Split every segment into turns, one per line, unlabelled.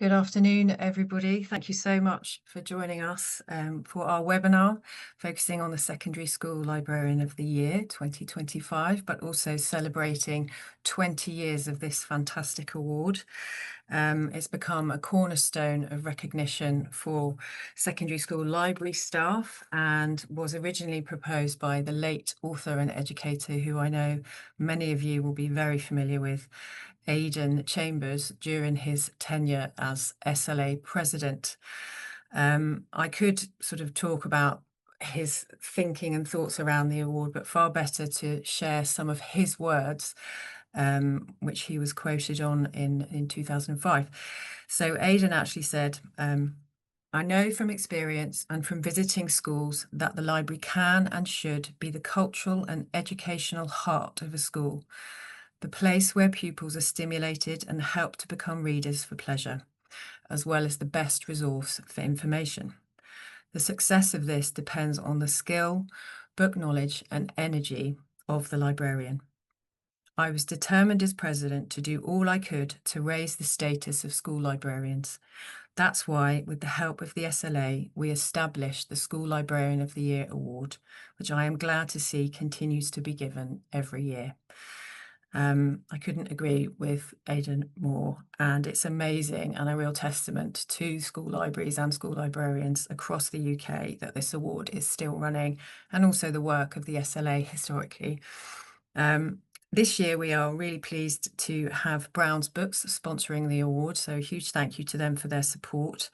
Good afternoon, everybody. Thank you so much for joining us for our webinar focusing on the Secondary School Librarian of the Year 2025, but also celebrating 20 years of this fantastic award. It's become a cornerstone of recognition for secondary school library staff and was originally proposed by the late author and educator who I know many of you will be very familiar with, Aidan Chambers, during his tenure as SLA president. I could sort of talk about his thinking and thoughts around the award, but far better to share some of his words, which he was quoted on in 2005. So Aidan actually said, I know from experience and from visiting schools that the library can and should be the cultural and educational heart of a school, the place where pupils are stimulated and helped to become readers for pleasure, as well as the best resource for information. The success of this depends on the skill, book knowledge, and energy of the librarian. I was determined as president to do all I could to raise the status of school librarians. That's why, with the help of the SLA, we established the School Librarian of the Year award, which I am glad to see continues to be given every year. I couldn't agree with Aidan more, and it's amazing and a real testament to school libraries and school librarians across the UK that this award is still running, and also the work of the SLA historically. This year, we are really pleased to have Brown's Books sponsoring the award, so a huge thank you to them for their support.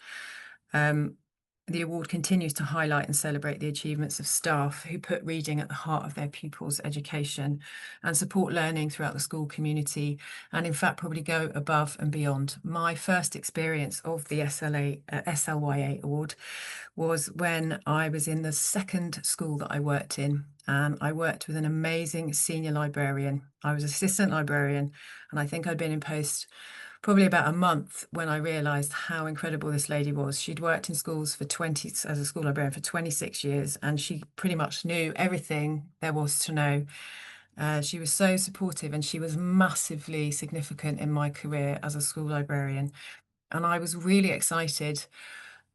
The award continues to highlight and celebrate the achievements of staff who put reading at the heart of their pupils' education and support learning throughout the school community, and in fact probably go above and beyond. My first experience of the SLYA award was when I was in the second school that I worked in, and I worked with an amazing senior librarian. I was assistant librarian, and I think I'd been in post probably about a month when I realised how incredible this lady was. She'd worked in schools as a school librarian for 26 years, and she pretty much knew everything there was to know. She was so supportive, and she was massively significant in my career as a school librarian. And I was really excited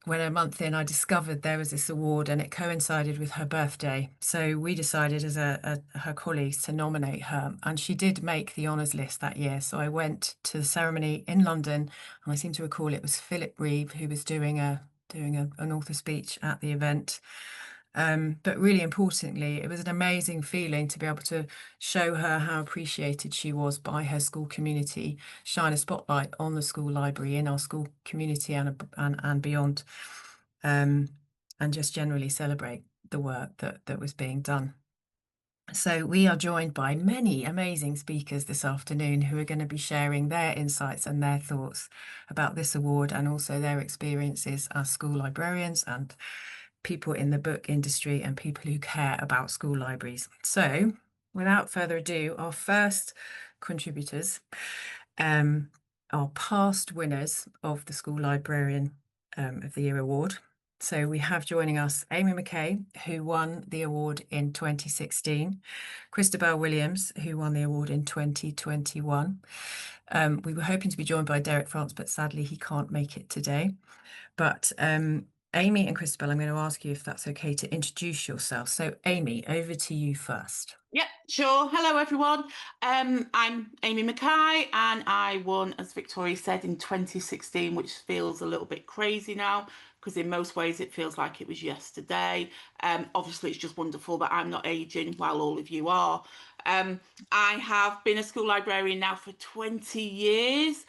when a month in I discovered there was this award, and it coincided with her birthday. So we decided as her colleagues to nominate her, and she did make the honours list that year. So I went to the ceremony in London, and I seem to recall it was Philip Reeve who was doing an author speech at the event. But really importantly, it was an amazing feeling to be able to show her how appreciated she was by her school community, shine a spotlight on the school library in our school community and beyond, and just generally celebrate the work that was being done. So we are joined by many amazing speakers this afternoon who are going to be sharing their insights and their thoughts about this award, and also their experiences as school librarians and people in the book industry and people who care about school libraries. So without further ado, our first contributors are past winners of the School Librarian of the Year award. So we have joining us Amy McKay, who won the award in 2016, Christabel Williams, who won the award in 2021. We were hoping to be joined by Derek France, but sadly he can't make it today. But Amy and Christabel, I'm going to ask you if that's okay to introduce yourself. So Amy, over to you first.
Yeah, sure. Hello, everyone. I'm Amy Mackay, and I won, as Victoria said, in 2016, which feels a little bit crazy now, because in most ways it feels like it was yesterday. Obviously, it's just wonderful that I'm not aging while all of you are. I have been a school librarian now for 20 years.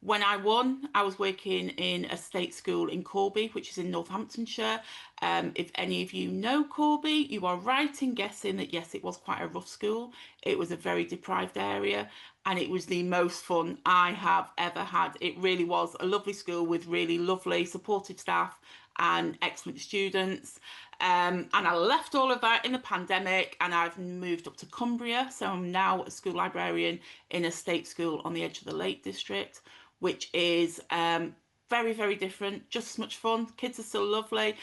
When I won, I was working in a state school in Corby, which is in Northamptonshire. If any of you know Corby, you are right in guessing that yes, it was quite a rough school. It was a very deprived area, and it was the most fun I have ever had. It really was a lovely school with really lovely supportive staff and excellent students. And I left all of that in the pandemic, and I've moved up to Cumbria. So I'm now a school librarian in a state school on the edge of the Lake District, which is very, very different, just as much fun. Kids are still lovely,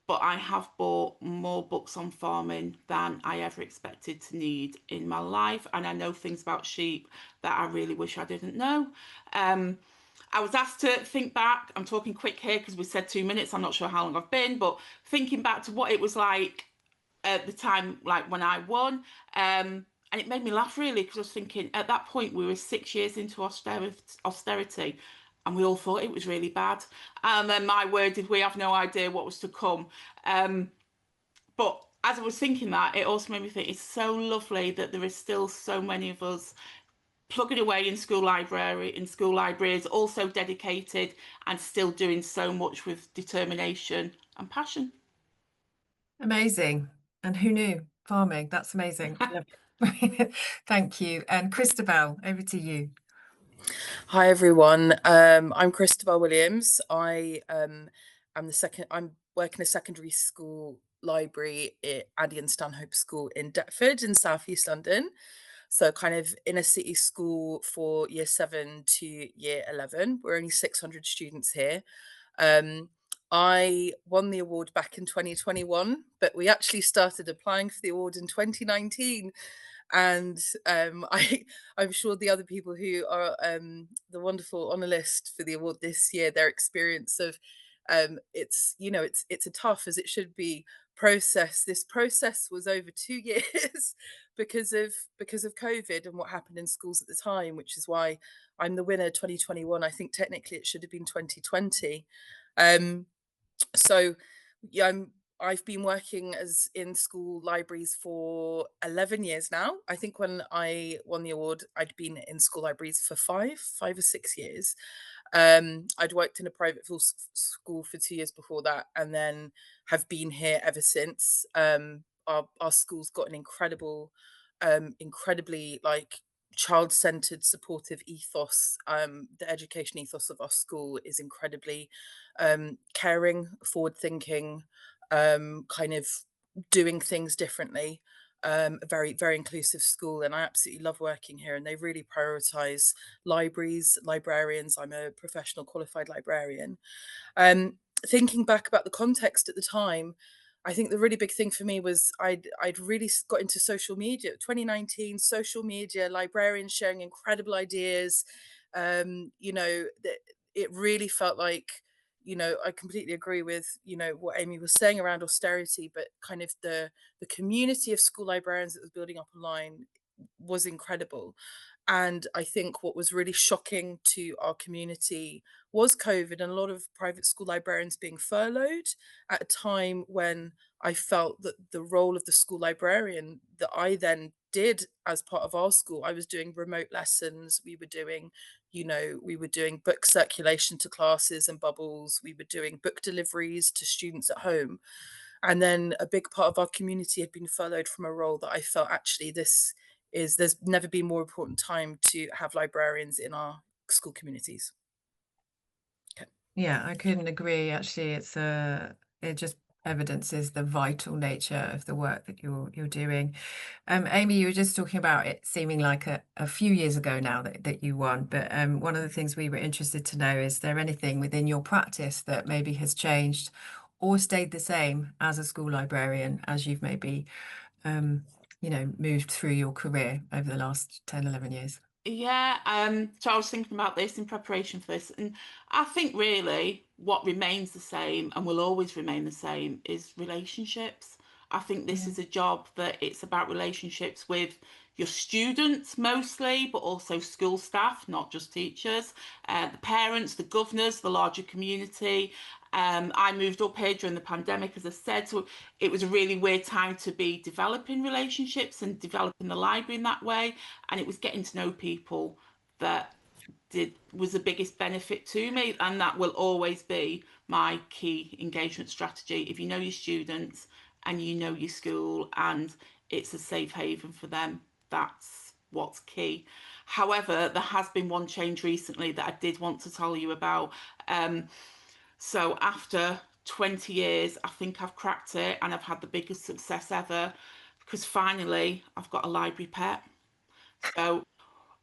but I have bought more books on farming than I ever expected to need in my life. And I know things about sheep that I really wish I didn't know. I was asked to think back. I'm talking quick here because we said 2 minutes. I'm not sure how long I've been, but thinking back to what it was like at the time, like when I won. And it made me laugh really because I was thinking at that point we were 6 years into austerity and we all thought it was really bad. And then my word, did we have no idea what was to come. But as I was thinking that, it also made me think it's so lovely that there is still so many of us plugging away in school libraries, also dedicated and still doing so much with determination and passion.
Amazing. And who knew? Farming. That's amazing. Love it. Thank you. And Christabel, over to you.
Hi everyone. I'm Christabel Williams. Am the second. I'm working a secondary school library at Addie and Stanhope School in Deptford in South East London. So kind of inner city school for year 7 to year 11. We're only 600 students here. Um, I won the award back in 2021, but we actually started applying for the award in 2019. And I'm sure the other people who are the wonderful honour list for the award this year, their experience of it's a tough as it should be process. This process was over 2 years because of COVID and what happened in schools at the time, which is why I'm the winner 2021. I think technically it should have been 2020. Um, so yeah, I've been working as in school libraries for 11 years now. I think when I won the award, I'd been in school libraries for 5 or 6 years. I'd worked in a private school for 2 years before that, and then have been here ever since. Our school's got an incredibly like child-centered supportive ethos. The education ethos of our school is incredibly caring, forward thinking, kind of doing things differently. A very, very inclusive school, and I absolutely love working here. And they really prioritize librarians. I'm a professional qualified librarian. Thinking back about the context at the time, I think the really big thing for me was I'd really got into social media. 2019, social media, librarians sharing incredible ideas. It really felt like, I completely agree with, what Amy was saying around austerity, but kind of the community of school librarians that was building up online was incredible. And I think what was really shocking to our community was COVID and a lot of private school librarians being furloughed at a time when I felt that the role of the school librarian that I then did as part of our school, I was doing remote lessons. We were doing book circulation to classes and bubbles. We were doing book deliveries to students at home. And then a big part of our community had been furloughed from a role that I felt actually there's never been more important time to have librarians in our school communities. Okay.
Yeah, I couldn't agree. Actually, it just evidences the vital nature of the work that you're doing. Amy, you were just talking about it seeming like a few years ago now that you won, but one of the things we were interested to know, is there anything within your practice that maybe has changed or stayed the same as a school librarian as you've maybe moved through your career over the last 10, 11 years?
Yeah, so I was thinking about this in preparation for this, and I think really what remains the same and will always remain the same is relationships. I think this
Yeah.
is a job that it's about relationships with your students mostly, but also school staff, not just teachers, the parents, the governors, the larger community. I moved up here during the pandemic, as I said, so it was a really weird time to be developing relationships and developing the library in that way. And it was getting to know people that was the biggest benefit to me, and that will always be my key engagement strategy. If you know your students and you know your school and it's a safe haven for them, that's what's key. However, there has been one change recently that I did want to tell you about. So after 20 years, I think I've cracked it and I've had the biggest success ever, because finally I've got a library pet. So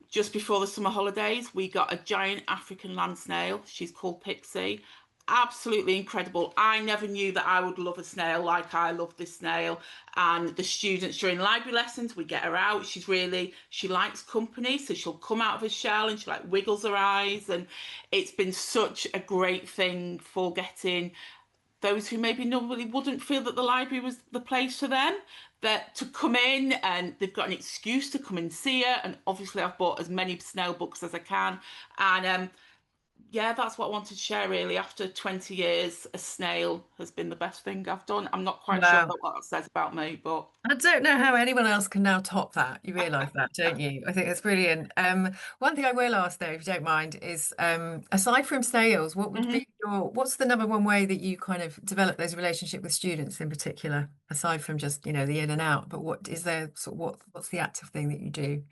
just before the summer holidays, we got a giant African land snail. She's called Pixie. absolutely incredible. I never knew that I would love a snail like I love this snail. And the students during library lessons, we get her out. She likes company, so she'll come out of her shell and she like wiggles her eyes. And it's been such a great thing for getting those who maybe normally wouldn't feel that the library was the place for them, that to come in and they've got an excuse to come and see her. And obviously I've bought as many snail books as I can. And yeah, that's what I wanted to share really. After 20 years, a snail has been the best thing I've done. I'm not quite sure
Wow.
what that says about me, but
I don't know how anyone else can now top that. You realise that, don't you? I think it's brilliant. One thing I will ask though, if you don't mind, is aside from snails, what would
Mhm.
be what's the number one way that you kind of develop those relationships with students in particular, aside from just, you know, the in and out, but what is there sort of what's the active thing that you do?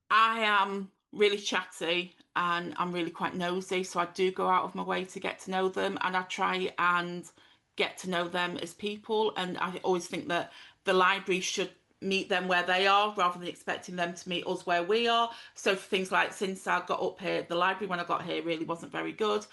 I am really chatty and I'm really quite nosy, so I do go out of my way to get to know them and I try and get to know them as people. And I always think that the library should meet them where they are rather than expecting them to meet us where we are. So for things like since I got up here, the library when I got here really wasn't very good.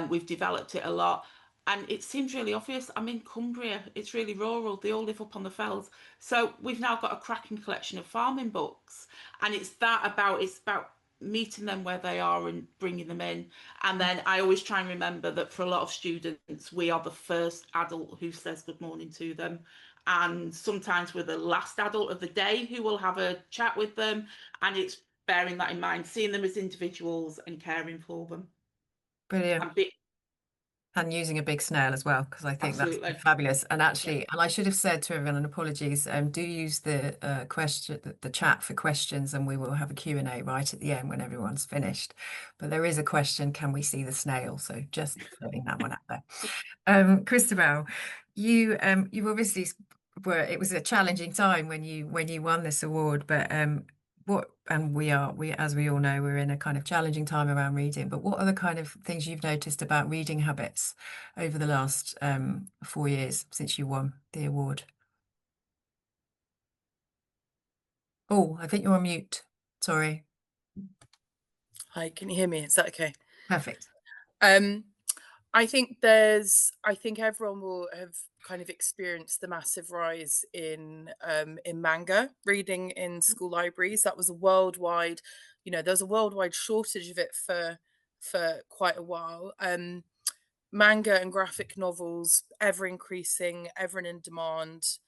We've developed it a lot. And it seems really obvious. I'm in Cumbria. It's really rural. They all live up on the fells. So we've now got a cracking collection of farming books, and it's about meeting them where they are and bringing them in. And then I always try and remember that for a lot of students we are the first adult who says good morning to them, and sometimes we're the last adult of the day who will have a chat with them. And it's bearing that in mind, seeing them as individuals and caring for them
Brilliant.
and be
And using a big snail as well, because I think that's
absolutely,
fabulous. And
yeah.
actually, and I should have said to everyone, and apologies, do use the the chat for questions, and we will have a Q&A right at the end when everyone's finished. But there is a question: can we see the snail? So just putting that one out there. Christabel, you obviously were. It was a challenging time when you won this award, but we as we all know, we're in a kind of challenging time around reading. But what are the kind of things you've noticed about reading habits over the last 4 years since you won the award? Oh, I think you're on mute. Sorry.
Hi, can you hear me? Is that okay?
Perfect.
Um, I think everyone will have kind of experienced the massive rise in manga reading in school libraries. That was a worldwide, there's a worldwide shortage of it for quite a while. Manga and graphic novels ever increasing, ever in demand.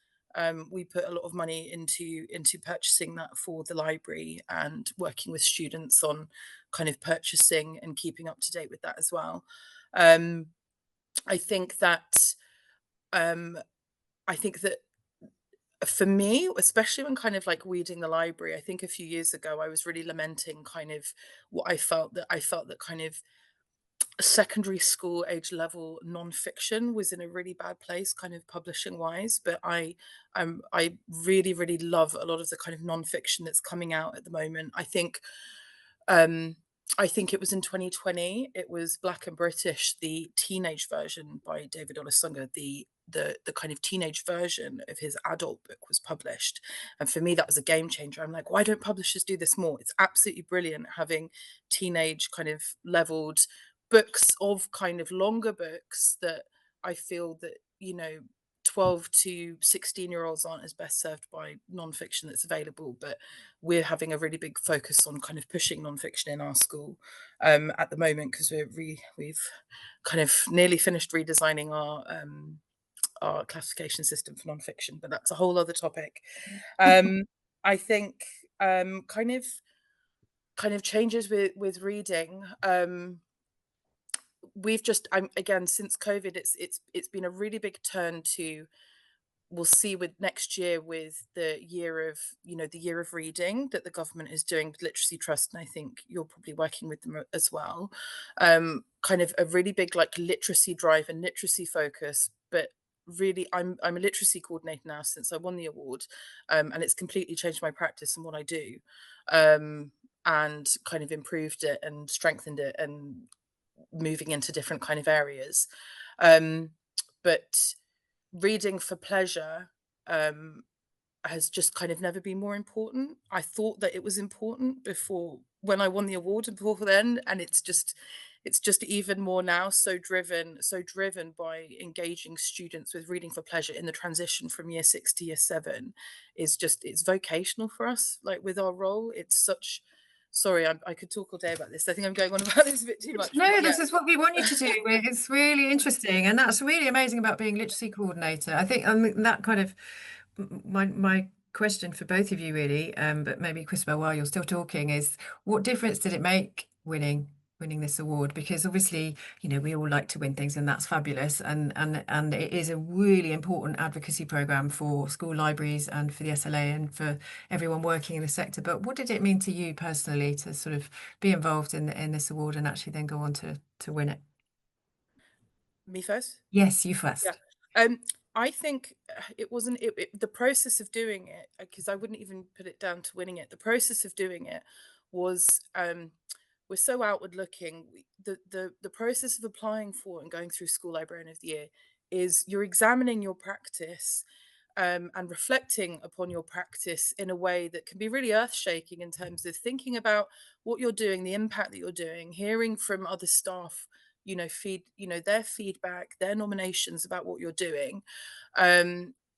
We put a lot of money into purchasing that for the library and working with students on kind of purchasing and keeping up to date with that as well. Um, I think that um, I think that for me, especially when kind of like weeding the library, I think a few years ago I was really lamenting kind of what I felt that kind of secondary school age level nonfiction was in a really bad place, kind of publishing wise. But I really really love a lot of the kind of nonfiction that's coming out at the moment. Um, I think it was in 2020. It was Black and British, the teenage version by David Olusoga. The kind of teenage version of his adult book was published, and for me that was a game changer. I'm like, why don't publishers do this more? It's absolutely brilliant having teenage kind of leveled books of kind of longer books that I feel that 12 to 16-year-olds aren't as best served by nonfiction that's available, but we're having a really big focus on kind of pushing nonfiction in our school at the moment, because we've kind of nearly finished redesigning our classification system for nonfiction, but that's a whole other topic. I think kind of changes with reading. We've just I'm again since COVID, it's been a really big turn to, we'll see with next year with the year of the year of reading that the government is doing with Literacy Trust, and I think you're probably working with them as well. Kind of a really big like literacy drive and literacy focus, but really I'm a literacy coordinator now since I won the award, and it's completely changed my practice and what I do, and kind of improved it and strengthened it and moving into different kind of areas. But reading for pleasure has just kind of never been more important. I thought that it was important before when I won the award and before then, and it's just even more now so driven by engaging students with reading for pleasure in the transition from year 6 to year 7 is just, it's vocational for us, like with our role. It's such, sorry, I could talk all day about this. I think I'm going on about this a bit too much.
No,
but yeah.
this is what we want you to do. It's really interesting, and that's really amazing about being literacy coordinator. I think that kind of my question for both of you really, but maybe Christabel, while you're still talking, is what difference did it make winning this award? Because obviously, you know, we all like to win things, and that's fabulous, and it is a really important advocacy program for school libraries and for the SLA and for everyone working in the sector. But what did it mean to you personally to sort of be involved in this award and actually then go on to win it?
Me first?
Yes, you
Yeah.
first.
I think it wasn't the process of doing it, because I wouldn't even put it down to winning it. The process of doing it was, we're so outward looking. The process of applying for and going through School Librarian of the Year is you're examining your practice, and reflecting upon your practice in a way that can be really earth shaking in terms of thinking about what you're doing, the impact that you're doing, hearing from other staff, their feedback, their nominations about what you're doing.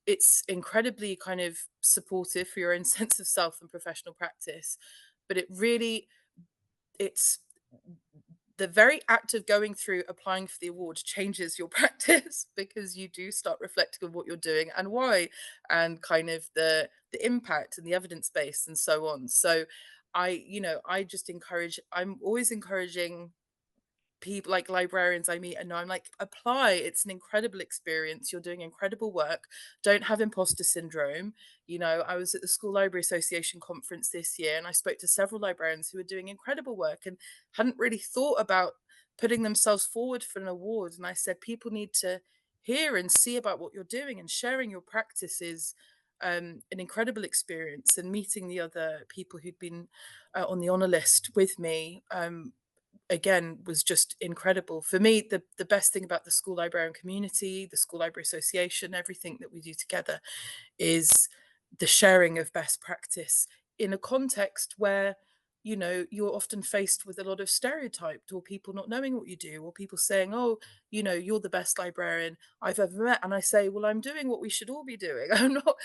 It's incredibly kind of supportive for your own sense of self and professional practice, but it's the very act of going through applying for the award changes your practice, because you do start reflecting on what you're doing and why, and kind of the impact and the evidence base and so on. So I'm always encouraging people, like librarians I meet, and I'm like, apply. It's an incredible experience. You're doing incredible work. Don't have imposter syndrome. I was at the School Library Association conference this year, and I spoke to several librarians who were doing incredible work and hadn't really thought about putting themselves forward for an award. And I said, people need to hear and see about what you're doing, and sharing your practices, an incredible experience. And meeting the other people who'd been on the honor list with me, again, was just incredible. For me, the best thing about the school librarian community, the School Library Association, everything that we do together, is the sharing of best practice in a context where you're often faced with a lot of stereotyped, or people not knowing what you do, or people saying, oh, you're the best librarian I've ever met. And I say, well, I'm doing what we should all be doing. I'm not,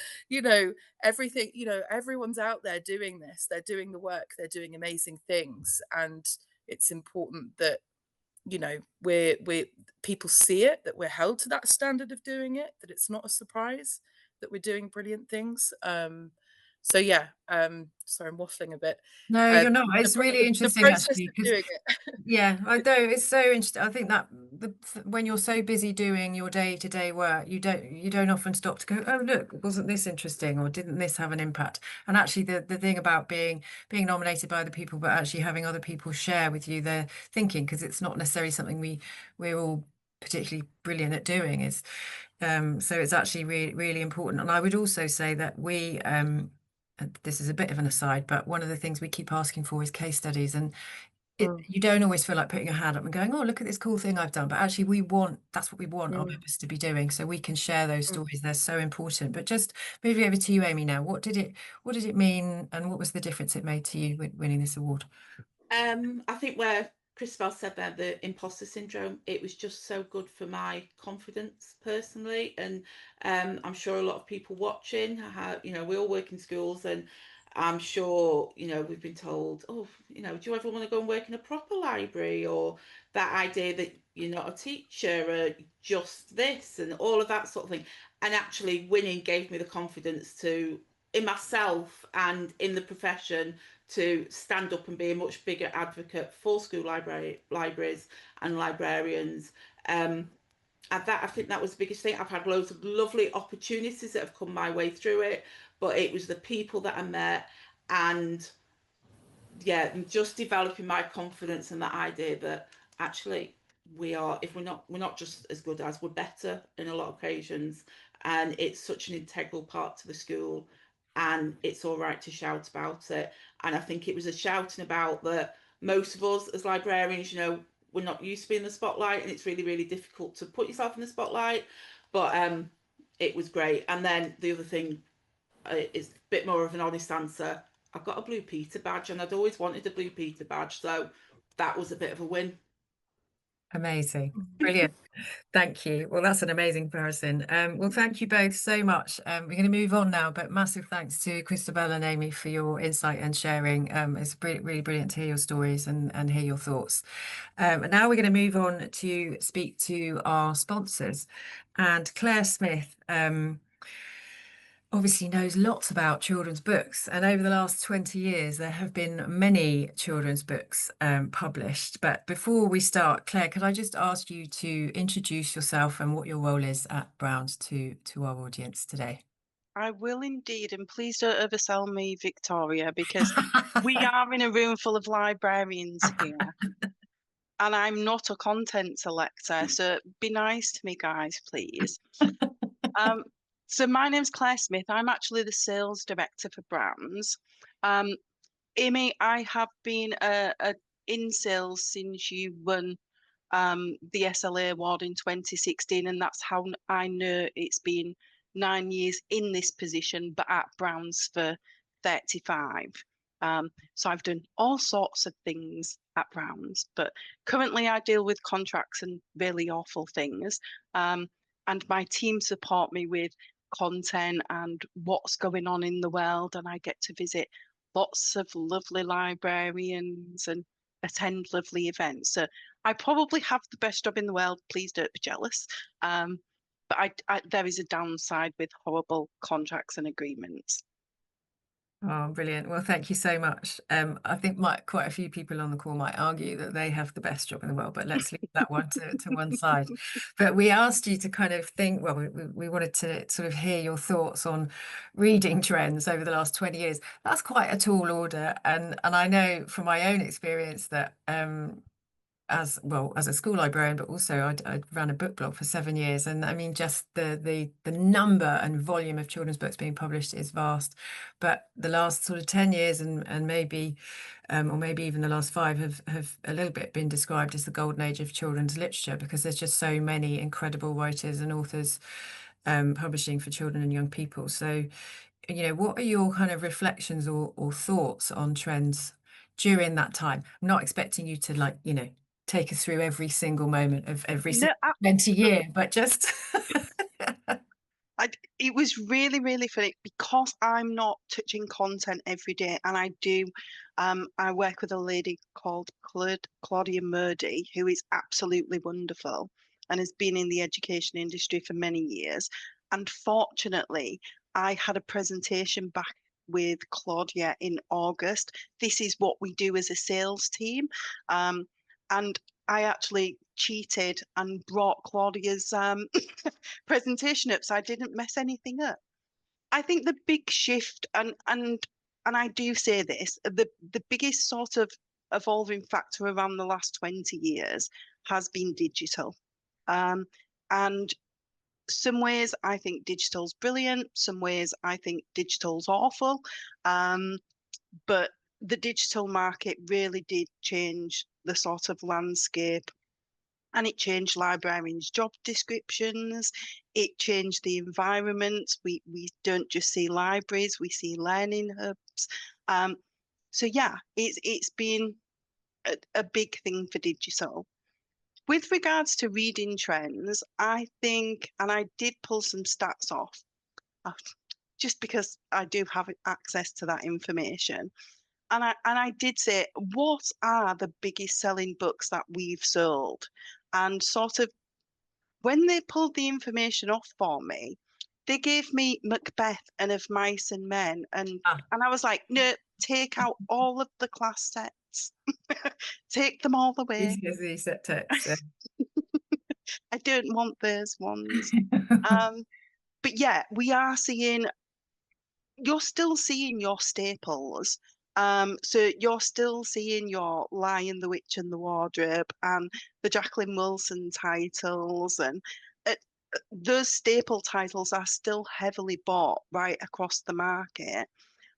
everything, everyone's out there doing this, they're doing the work, they're doing amazing things. And it's important that we're people see it, that we're held to that standard of doing it, that it's not a surprise that we're doing brilliant things. So yeah, sorry, I'm waffling a bit.
No, you're not. It's really
The
interesting
process
actually,
of
because
doing it.
yeah, I know it's so interesting. I think that when you're so busy doing your day-to-day work, you don't often stop to go, oh look, wasn't this interesting, or didn't this have an impact? And actually, the thing about being nominated by other people, but actually having other people share with you their thinking, because it's not necessarily something we're all particularly brilliant at doing, is so it's actually really really important. And I would also say that this is a bit of an aside, but one of the things we keep asking for is case studies. And you don't always feel like putting your hand up and going, oh, look at this cool thing I've done. But actually, that's what we want our members to be doing. So we can share those stories. They're so important. But just moving over to you, Amy, now, what did it mean, and what was the difference it made to you winning this award?
I think where Christabel said there, the imposter syndrome, it was just so good for my confidence personally. And I'm sure a lot of people watching, we all work in schools, and I'm sure, we've been told, oh, do you ever want to go and work in a proper library? Or that idea that you're not a teacher, or just this, and all of that sort of thing. And actually winning gave me the confidence to, in myself and in the profession, to stand up and be a much bigger advocate for school libraries and librarians. And I think that was the biggest thing. I've had loads of lovely opportunities that have come my way through it, but it was the people that I met, and yeah, just developing my confidence and that idea that actually if we're not just as good as, we're better in a lot of occasions. And it's such an integral part to the school, and it's all right to shout about it. And I think it was a shouting about that most of us as librarians, we're not used to being in the spotlight, and it's really really difficult to put yourself in the spotlight. But it was great. And then the other thing is a bit more of an honest answer. I've got a Blue Peter badge, and I'd always wanted a Blue Peter badge, so that was a bit of a win.
Amazing. Brilliant. Thank you. Well, that's an amazing comparison. Well, thank you both so much. We're going to move on now, but massive thanks to Christabel and Amy for your insight and sharing. It's really brilliant to hear your stories and hear your thoughts. And now we're going to move on to speak to our sponsors. And Claire Smith, obviously knows lots about children's books, and over the last 20 years there have been many children's books published. But before we start, Claire, could I just ask you to introduce yourself and what your role is at Browns to our audience today?
I will indeed, and please don't oversell me, Victoria, because we are in a room full of librarians here, and I'm not a content selector, so be nice to me, guys, please. So my name's Claire Smith. I'm actually the sales director for Browns. Amy, I have been in sales since you won the SLA award in 2016, and that's how I know it's been 9 years in this position, but at Browns for 35. So I've done all sorts of things at Browns, but currently I deal with contracts and really awful things. And my team support me with content and what's going on in the world, and I get to visit lots of lovely librarians and attend lovely events. So I probably have the best job in the world. Please don't be jealous. But there is a downside with horrible contracts and agreements.
Oh, brilliant. Well, thank you so much. I think quite a few people on the call might argue that they have the best job in the world, but let's leave that one to one side. But we asked you to kind of think, well, we wanted to sort of hear your thoughts on reading trends over the last 20 years. That's quite a tall order. And I know from my own experience that as a school librarian, but also I ran a book blog for 7 years, and I mean just the number and volume of children's books being published is vast. But the last sort of 10 years and maybe or maybe even the last 5 have a little bit been described as the golden age of children's literature, because there's just so many incredible writers and authors publishing for children and young people. So, you know, what are your kind of reflections or thoughts on trends during that time? I'm not expecting you to, like, you know, take us through every single moment of every 20 year, but just
it was really funny because I'm not touching content every day, and I work with a lady called Claudia Murdy, who is absolutely wonderful and has been in the education industry for many years. And fortunately, I had a presentation back with Claudia in August. This is what we do as a sales team. And I actually cheated and brought Claudia's presentation up, so I didn't mess anything up. I think the big shift, and I do say this, the biggest sort of evolving factor around the last 20 years has been digital. And some ways I think digital's brilliant, some ways I think digital's awful. But the digital market really did change the sort of landscape, and it changed librarians' job descriptions. It changed the environment. We don't just see libraries, we see learning hubs. So yeah, it's been a big thing for digital. With regards to reading trends, I think, and I did pull some stats off, just because I do have access to that information. And I did say, what are the biggest selling books that we've sold? And sort of when they pulled the information off for me, they gave me Macbeth and Of Mice and Men. And I was like, no, take out all of the class sets. Take them all away.
these set texts.
I don't want those ones. But yeah, you're still seeing your staples. So you're still seeing your Lion, the Witch and the Wardrobe and the Jacqueline Wilson titles, and those staple titles are still heavily bought right across the market.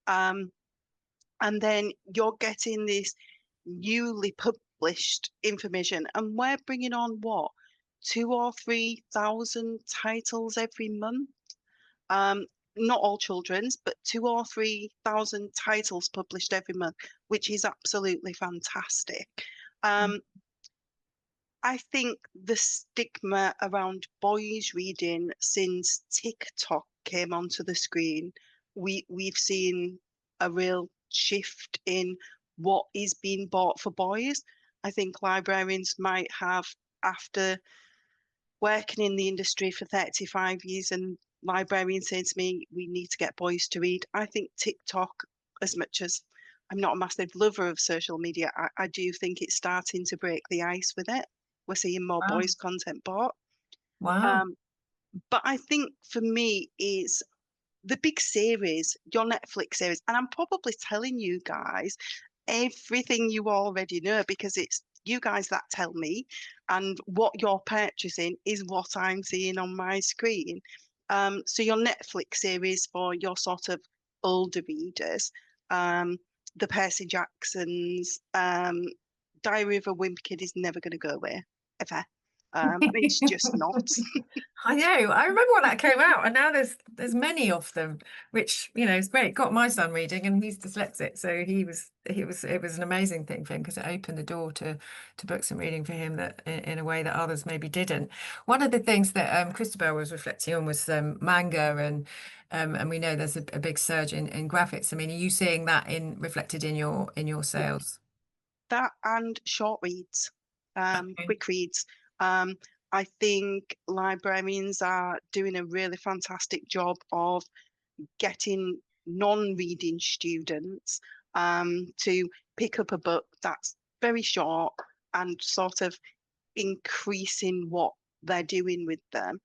And then you're getting this newly published information, and we're bringing on what, 2,000 or 3,000 titles every month. Not all children's, but 2,000 or 3,000 titles published every month, which is absolutely fantastic. I think the stigma around boys reading since TikTok came onto the screen, we've seen a real shift in what is being bought for boys. I think librarians might have, after working in the industry for 35 years and librarians saying to me, we need to get boys to read. I think TikTok, as much as I'm not a massive lover of social media, I do think it's starting to break the ice with it. We're seeing more
Wow.
boys content bought.
Wow.
But I think for me is the big series, your Netflix series, and I'm probably telling you guys everything you already know because it's you guys that tell me, and what you're purchasing is what I'm seeing on my screen. So your Netflix series for your sort of older readers, the Percy Jacksons, Diary of a Wimpy Kid is never going to go away ever. It's just not.
I know. I remember when that came out, and now there's many of them, which is great. Got my son reading, and he's dyslexic, so it was an amazing thing for him because it opened the door to books and reading for him that in a way that others maybe didn't. One of the things that Christabel was reflecting on was manga, and we know there's a big surge in graphics. I mean, are you seeing that reflected in your sales?
That and short reads,
Okay.
quick reads. I think librarians are doing a really fantastic job of getting non-reading students to pick up a book that's very short and sort of increasing what they're doing with them.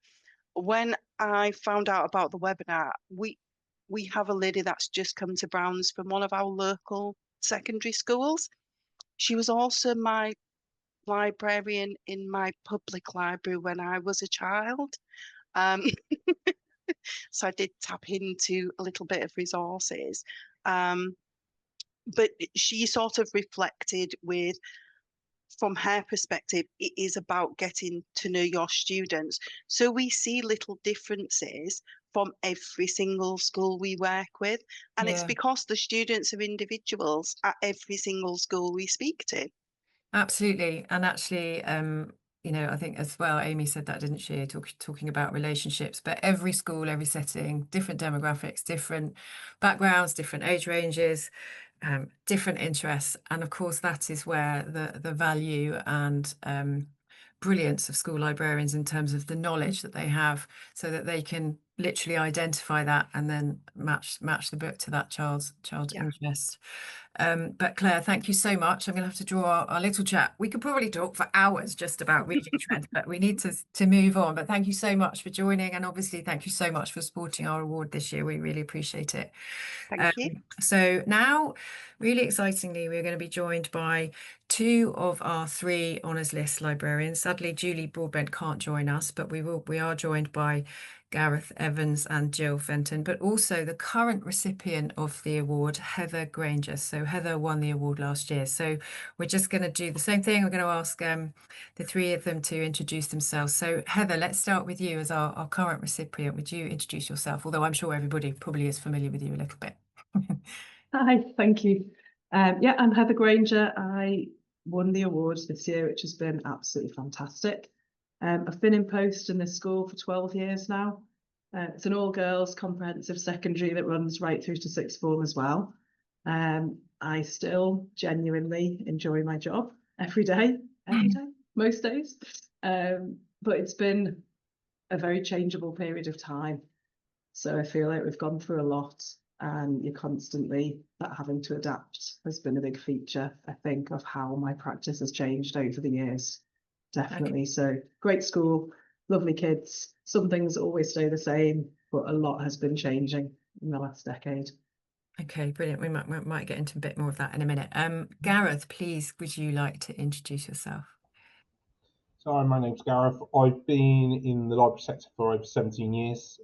When I found out about the webinar, we have a lady that's just come to Browns from one of our local secondary schools. She was also my librarian in my public library when I was a child. Um, so I did tap into a little bit of resources. But she sort of reflected with, from her perspective, it is about getting to know your students. So we see little differences from every single school we work with. And it's
Yeah.
because the students are individuals at every single school we speak to.
Absolutely. And actually, I think as well, Amy said that, didn't she? Talking about relationships, but every school, every setting, different demographics, different backgrounds, different age ranges, different interests. And of course, that is where the value and brilliance of school librarians in terms of the knowledge that they have, so that they can literally identify that and then match the book to that child's
Yeah.
interest. But Claire, thank you so much. I'm going to have to draw our little chat. We could probably talk for hours just about reading trends, but we need to move on. But thank you so much for joining, and obviously thank you so much for supporting our award this year. We really appreciate it.
Thank you.
So now, really excitingly, we're going to be joined by two of our three honours list librarians. Sadly, Julie Broadbent can't join us, but we are joined by Gareth Evans and Jill Fenton, but also the current recipient of the award, Heather Granger. So Heather won the award last year. So we're just going to do the same thing. We're going to ask the three of them to introduce themselves. So Heather, let's start with you as our current recipient. Would you introduce yourself? Although I'm sure everybody probably is familiar with you a little bit.
Hi, thank you. Yeah, I'm Heather Granger. I won the award this year, which has been absolutely fantastic. I've been in post in this school for 12 years now. It's an all-girls comprehensive secondary that runs right through to sixth form as well. I still genuinely enjoy my job every day, most days. But it's been a very changeable period of time. So I feel like we've gone through a lot, and you're constantly having to adapt has been a big feature, I think, of how my practice has changed over the years. Definitely. Okay. So great school, lovely kids. Some things always stay the same, but a lot has been changing in the last decade.
Okay, brilliant. We might get into a bit more of that in a minute. Gareth, please, would you like to introduce yourself?
So hi, my name's Gareth. I've been in the library sector for over 17 years.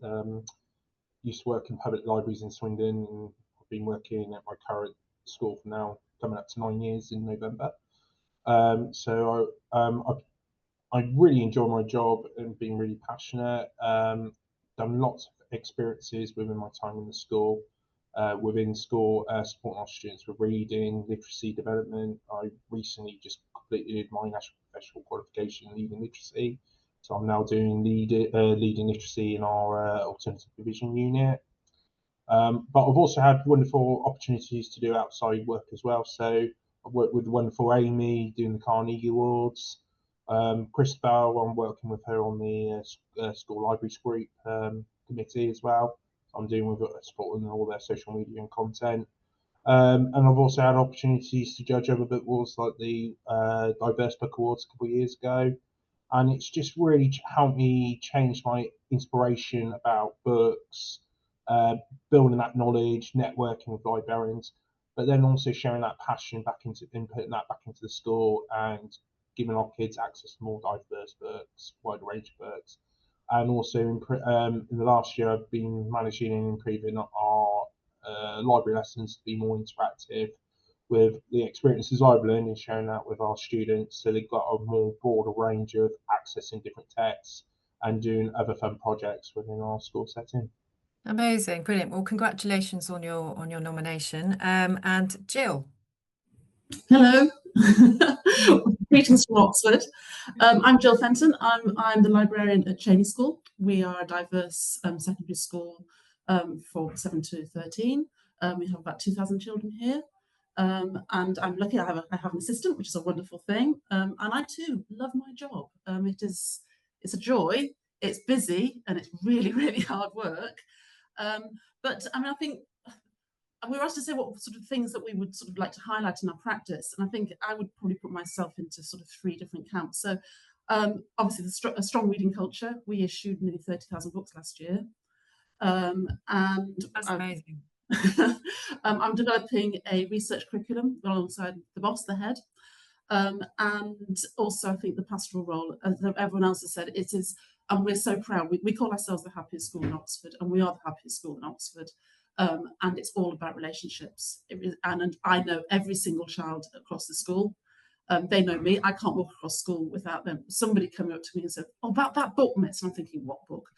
Used to work in public libraries in Swindon, and I've been working at my current school for now coming up to 9 years in November. I really enjoy my job and being really passionate. Done lots of experiences within my time in the school. Supporting our students with reading, literacy development. I recently just completed my national professional qualification in leading literacy. So I'm now doing leading literacy in our alternative provision unit. But I've also had wonderful opportunities to do outside work as well. So I've worked with the wonderful Amy doing the Carnegie Awards. Christabel, I'm working with her on the School Libraries Group committee as well. I'm doing with supporting all their social media and content. And I've also had opportunities to judge other book awards like the Diverse Book Awards a couple of years ago. And it's just really helped me change my inspiration about books, building that knowledge, networking with librarians, but then also sharing that passion back into putting that back into the school and giving our kids access to more diverse books, wider range of books. And also in the last year, I've been managing and improving our library lessons to be more interactive with the experiences I've learned and sharing that with our students, so they've got a more broader range of accessing different texts and doing other fun projects within our school setting.
Amazing, brilliant. Well, congratulations on your nomination. And Jill.
Hello. Greetings from Oxford. I'm Jill Fenton. I'm the librarian at Cheney School. We are a diverse secondary school for 7 to 13. We have about 2,000 children here. And I'm lucky I have an assistant, which is a wonderful thing. And I too love my job. It's a joy, it's busy, and it's really, really hard work. But I mean, I think we were asked to say what sort of things that we would sort of like to highlight in our practice. And I think I would probably put myself into sort of 3 different camps. So obviously a strong reading culture. We issued nearly 30,000 books last year. And
that's amazing.
I'm developing a research curriculum alongside the boss, the head. And also I think the pastoral role, as everyone else has said, it is, and we're so proud. We call ourselves the happiest school in Oxford, and we are the happiest school in Oxford. And it's all about relationships. And I know every single child across the school. They know me. I can't walk across school without them. Somebody coming up to me and said, "Oh, about that book, miss." And I'm thinking, what book?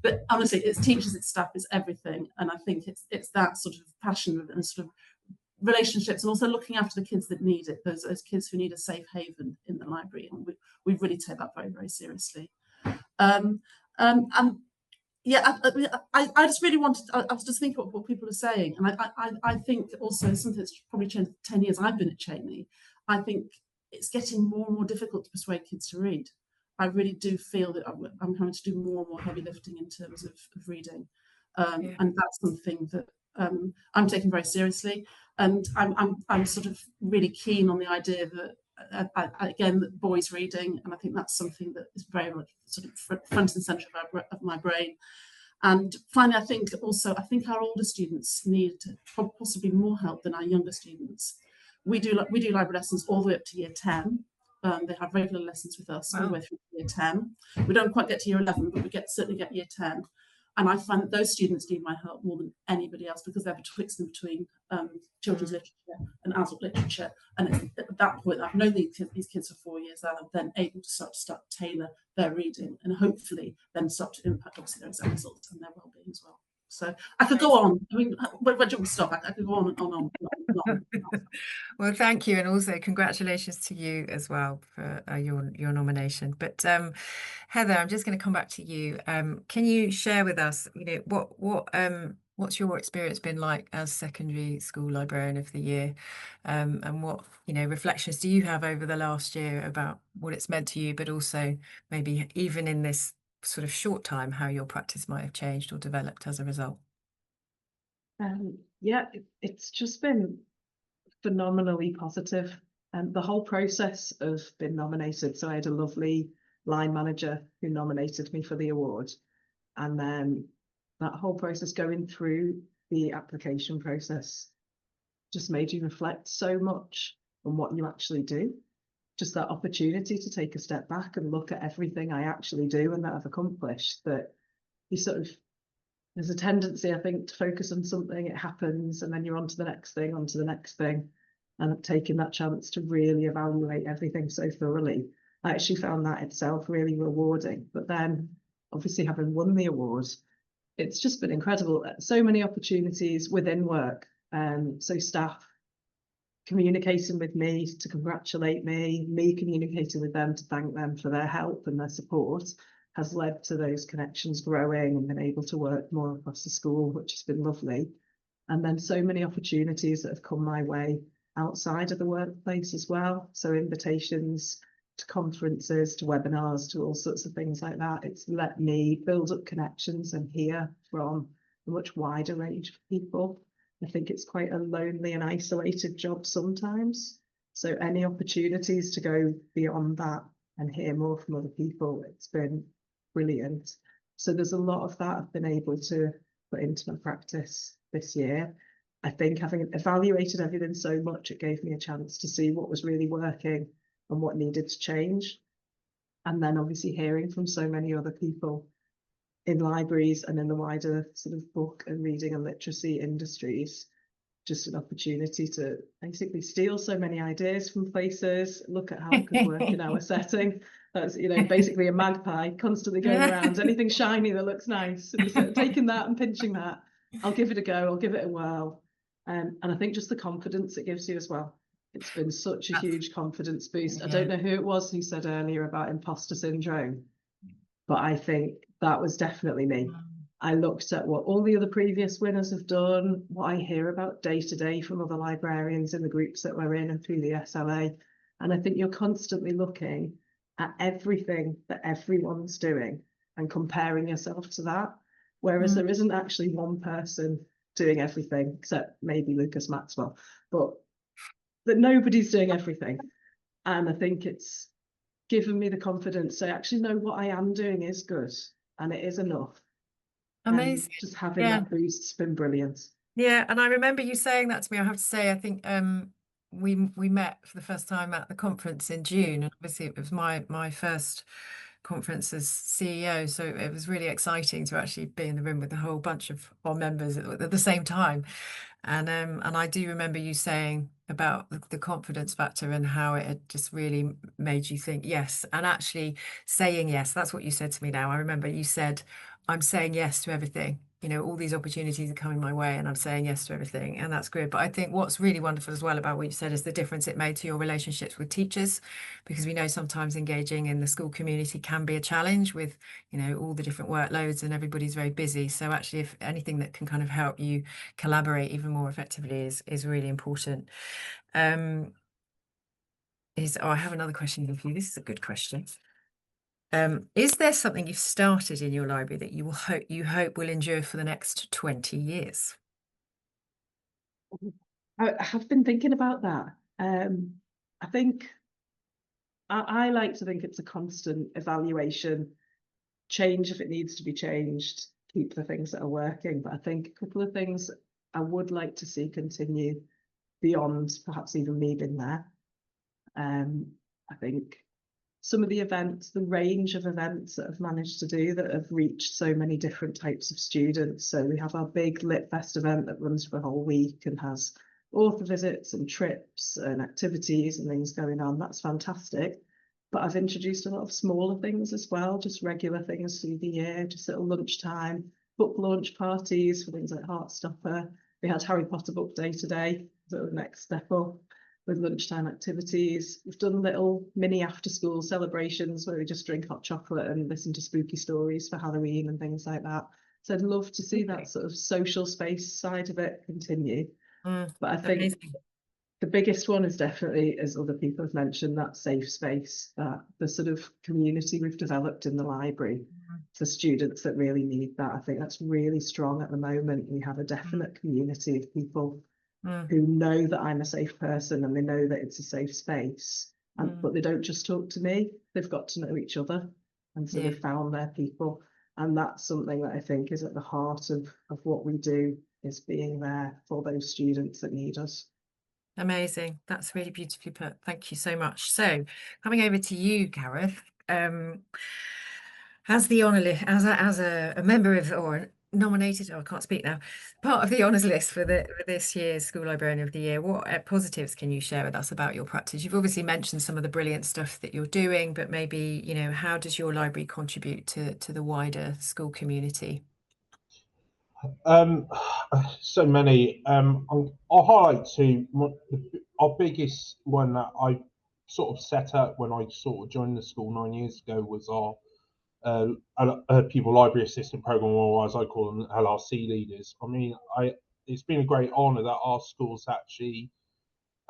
But honestly, it's teachers, it's staff, it's everything. And I think it's that sort of passion and sort of relationships, and also looking after the kids that need it, those kids who need a safe haven in the library. And we really take that very, very seriously. And yeah, I just really wanted, I was just thinking what people are saying. And I think also something that's probably changed 10 years I've been at Cheney. I think it's getting more and more difficult to persuade kids to read. I really do feel that I'm having to do more and more heavy lifting in terms of reading. And that's something that I'm taking very seriously. And I'm sort of really keen on the idea that, again, that boys reading, and I think that's something that is very much sort of front and centre of my brain. And finally, I think our older students need possibly more help than our younger students. We do library lessons all the way up to year 10. They have regular lessons with us all the way through year 10. We don't quite get to year 11, but we certainly get year 10. And I find that those students need my help more than anybody else, because they're betwixt and between children's literature and adult literature. And at that point, I've known these kids for 4 years, and I'm then able to start to tailor their reading and hopefully then start to impact, obviously, their exam results and their well-being as well. So I could go on. I mean, where do we stop? I could go on and on.
Well, thank you, and also congratulations to you as well for your nomination. But Heather, I'm just going to come back to you. Can you share with us, what's your experience been like as secondary school librarian of the year, and what reflections do you have over the last year about what it's meant to you, but also maybe even in this sort of short time, how your practice might have changed or developed as a result?
Yeah, it's just been phenomenally positive, and the whole process of being nominated. So I had a lovely line manager who nominated me for the award, and then that whole process going through the application process just made you reflect so much on what you actually do. Just that opportunity to take a step back and look at everything I actually do and that I've accomplished, that you sort of, there's a tendency, I think, to focus on something, it happens, and then you're on to the next thing, and taking that chance to really evaluate everything so thoroughly. I actually found that itself really rewarding. But then, obviously, having won the award, it's just been incredible. So many opportunities within work. So staff communicating with me to congratulate me communicating with them to thank them for their help and their support has led to those connections growing and been able to work more across the school, which has been lovely. And then so many opportunities that have come my way outside of the workplace as well. So invitations to conferences, to webinars, to all sorts of things like that. It's let me build up connections and hear from a much wider range of people. I think it's quite a lonely and isolated job sometimes. So any opportunities to go beyond that and hear more from other people, it's been brilliant. So there's a lot of that I've been able to put into my practice this year. I think having evaluated everything so much, it gave me a chance to see what was really working and what needed to change. And then obviously hearing from so many other people in libraries and in the wider sort of book and reading and literacy industries, just an opportunity to basically steal so many ideas from places, look at how it could work in our setting. That's, you know, basically a magpie constantly going around, anything shiny that looks nice, and just taking that and pinching that. I'll give it a go, I'll give it a whirl. And I think just the confidence it gives you as well. It's been such a huge confidence boost. Yeah. I don't know who it was who said earlier about imposter syndrome, but I think that was definitely me. I looked at what all the other previous winners have done, what I hear about day to day from other librarians in the groups that we're in and through the SLA. And I think you're constantly looking at everything that everyone's doing and comparing yourself to that. Whereas there isn't actually one person doing everything, except maybe Lucas Maxwell, but that nobody's doing everything. And I think it's given me the confidence to actually know what I am doing is good and it is enough.
Amazing.
Just having that boost has been brilliant.
Yeah, and I remember you saying that to me. I have to say, I think we met for the first time at the conference in June, and obviously it was my first conference as CEO, so it was really exciting to actually be in the room with a whole bunch of our members at the same time. And I do remember you saying about the confidence factor and how it had just really made you think yes, and actually saying yes. That's what you said to me now. I remember you said, I'm saying yes to everything. You know, all these opportunities are coming my way and I'm saying yes to everything, and that's good. But I think what's really wonderful as well about what you said is the difference it made to your relationships with teachers, because we know sometimes engaging in the school community can be a challenge with, you know, all the different workloads and everybody's very busy. So actually, if anything that can kind of help you collaborate even more effectively is really important. I have another question for you. This is a good question. Is there something you've started in your library that you hope will endure for the next 20 years?
I have been thinking about that. I think I like to think it's a constant evaluation, change if it needs to be changed, keep the things that are working. But I think a couple of things I would like to see continue beyond perhaps even me being there. I think some of the events, the range of events that I've managed to do that have reached so many different types of students. So we have our big Lit Fest event that runs for a whole week and has author visits and trips and activities and things going on. That's fantastic. But I've introduced a lot of smaller things as well, just regular things through the year, just at lunchtime, book launch parties for things like Heartstopper. We had Harry Potter book day today, so the next step up with lunchtime activities. We've done little mini after school celebrations where we just drink hot chocolate and listen to spooky stories for Halloween and things like that. So I'd love to see that sort of social space side of it continue. But I think the biggest one is definitely, as other people have mentioned, that safe space, that the sort of community we've developed in the library for students that really need that. I think that's really strong at the moment. We have a definite community of people who know that I'm a safe person and they know that it's a safe space, but they don't just talk to me, they've got to know each other, and so they've found their people. And that's something that I think is at the heart of what we do, is being there for those students that need us. Amazing. That's really beautifully put. Thank you so much. So coming over to you, Gareth, as the honour list, as a member of, or nominated, I can't speak now, part of the honours list for this year's School Librarian of the Year, what positives can you share with us about your practice? You've obviously mentioned some of the brilliant stuff that you're doing, but maybe, you know, how does your library contribute to the wider school community?
So many. I'll highlight two. our biggest one that I sort of set up when I sort of joined the school 9 years ago was our pupil library assistant program, or as I call them, LRC leaders. I mean, it's been a great honour that our school's actually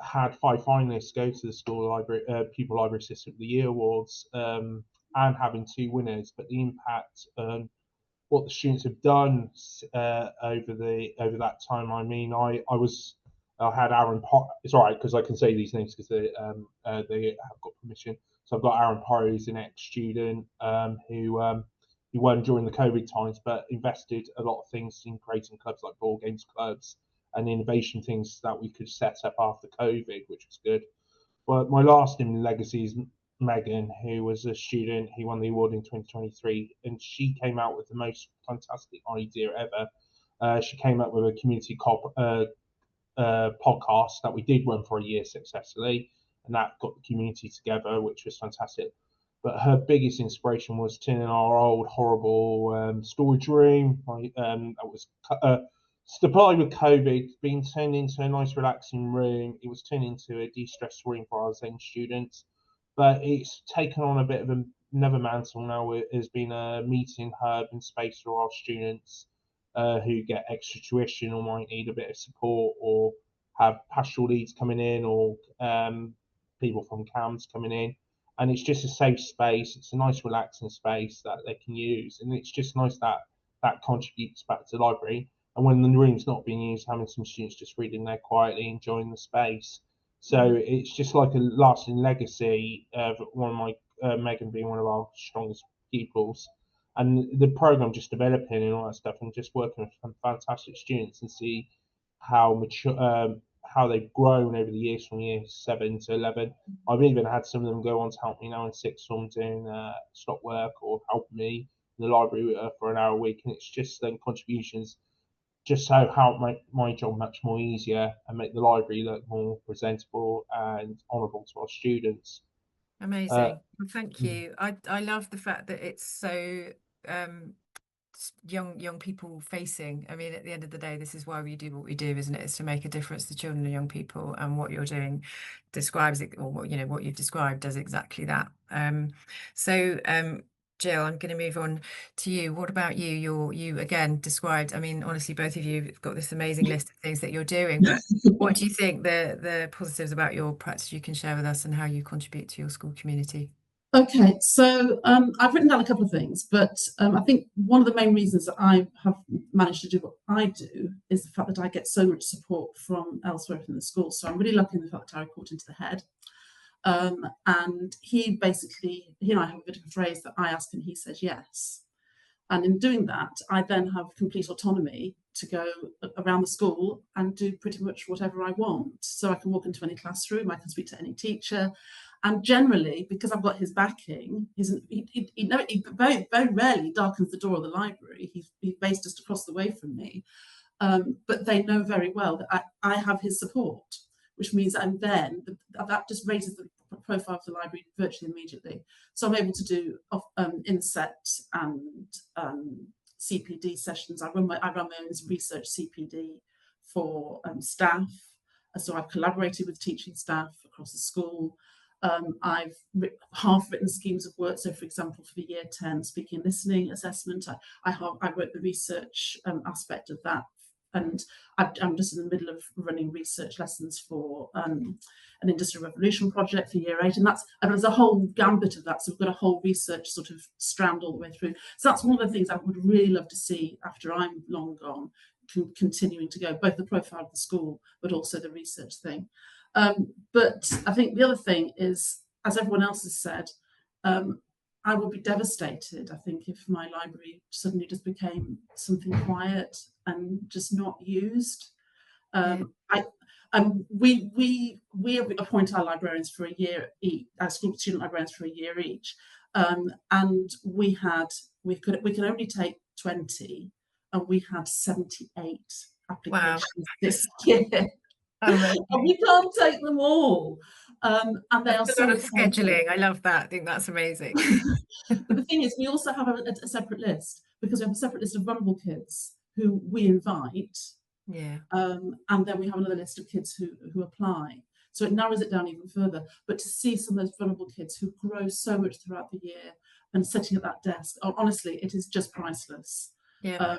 had 5 finalists go to the school library pupil library assistant of the year awards, and having 2 winners. But the impact, what the students have done over that time. I mean, I had Aaron. It's all right because I can say these names because they have got permission. So I've got Aaron Porry, who's an ex-student who won during the COVID times, but invested a lot of things in creating clubs like board games clubs and innovation things that we could set up after COVID, which was good. But my lasting legacy is Megan, who was a student who won the award in 2023, and she came out with the most fantastic idea ever. She came up with a community podcast that we did run for a year successfully, and that got the community together, which was fantastic. But her biggest inspiration was turning our old horrible storage room that was supplied with COVID, being turned into a nice relaxing room. It was turned into a de-stress room for our Zen students, but it's taken on a bit of another mantle now. It has been a meeting hub and space for our students who get extra tuition or might need a bit of support, or have pastoral leads coming in, or people from CAMS coming in. And it's just a safe space. It's a nice relaxing space that they can use. And it's just nice that that contributes back to the library. And when the room's not being used, having some students just reading there quietly, enjoying the space. So it's just like a lasting legacy of one of my, Megan being one of our strongest pupils. And the program just developing and all that stuff, and just working with some fantastic students and see how mature, how they've grown over the years from year 7 to 11. I've even had some of them go on to help me now in sixth form doing stop work, or help me in the library for an hour a week. And it's just them contributions just help make my job much more easier and make the library look more presentable and honourable to our students.
Amazing. Well, thank you. I love the fact that it's so young people facing. I mean, at the end of the day, this is why we do what we do, isn't it? It's to make a difference to children and young people, and what you're doing describes it, or what you've described does exactly that. Jill, I'm going to move on to you. What about you? You again described, I mean, honestly, both of you have got this amazing list of things that you're doing, but what do you think the positives about your practice you can share with us, and how you contribute to your school community?
Okay, so I've written down a couple of things, but I think one of the main reasons that I have managed to do what I do is the fact that I get so much support from elsewhere in the school. So I'm really lucky in the fact that I report into the head. And he and I have a bit of a phrase that I ask and he says yes. And in doing that, I then have complete autonomy to go around the school and do pretty much whatever I want. So I can walk into any classroom, I can speak to any teacher. And generally, because I've got his backing, he very, very rarely darkens the door of the library. He's based just across the way from me. But they know very well that I have his support, which means that that just raises the profile of the library virtually immediately. So I'm able to do inset and CPD sessions. I run my own research CPD for staff. So I've collaborated with teaching staff across the school. I've half written schemes of work. So, for example, for the year 10 speaking and listening assessment, I wrote the research aspect of that. And I'm just in the middle of running research lessons for an Industrial Revolution project for year 8. And there's a whole gambit of that. So we've got a whole research sort of strand all the way through. So that's one of the things I would really love to see after I'm long gone, continuing to go, both the profile of the school, but also the research thing. But I think the other thing is, as everyone else has said, I would be devastated, I think, if my library suddenly just became something quiet and just not used. We appoint our librarians for a year each, our school student librarians for a year each, and we could only take 20, and we had 78 applications this year. And we can't take them all. And they are so
scheduling. I love that. I think that's amazing.
But the thing is, we also have a separate list, because we have a separate list of vulnerable kids who we invite.
Yeah.
And then we have another list of kids who apply. So it narrows it down even further. But to see some of those vulnerable kids who grow so much throughout the year and sitting at that desk, honestly, it is just priceless.
Yeah.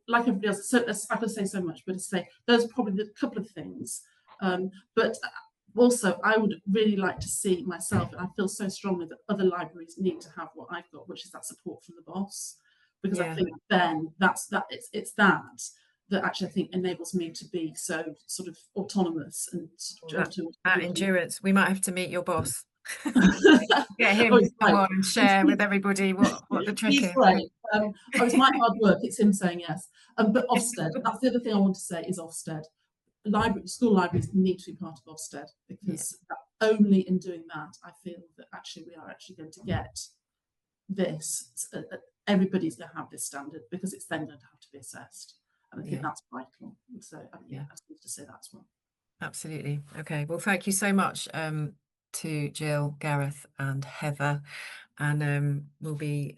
Like everybody else, so I could say so much, but to say those are probably the couple of things. But also, I would really like to see myself, and I feel so strongly that other libraries need to have what I've got, which is that support from the boss, because I think then it's that actually I think enables me to be so sort of autonomous and
that endurance. We might have to meet your boss. Get him
Oh,
to come on and share with everybody what the trick
He's
is.
great. It's my hard work. It's him saying yes. But Ofsted, that's the other thing I want to say is Ofsted. School libraries need to be part of Ofsted, because only in doing that, I feel that actually we are actually going to get this. Everybody's going to have this standard, because it's then going to have to be assessed. And I think that's vital. So I just need to say that as well.
Absolutely. Okay. Well, thank you so much to Jill, Gareth, and Heather, and we'll be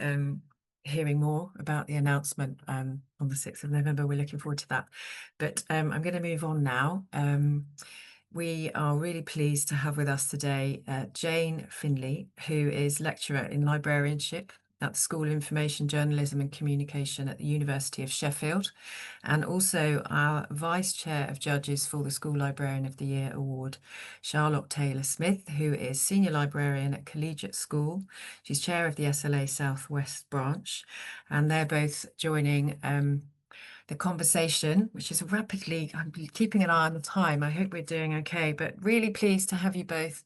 hearing more about the announcement on the 6th of November. We're looking forward to that. But I'm going to move on now. We are really pleased to have with us today Jane Finley, who is lecturer in librarianship at the School of Information Journalism and Communication at the University of Sheffield, and also our Vice Chair of Judges for the School Librarian of the Year Award, Charlotte Taylor-Smith, who is Senior Librarian at Collegiate School. She's Chair of the SLA South West Branch, and they're both joining the conversation, which is rapidly, I'm keeping an eye on the time. I hope we're doing okay, but really pleased to have you both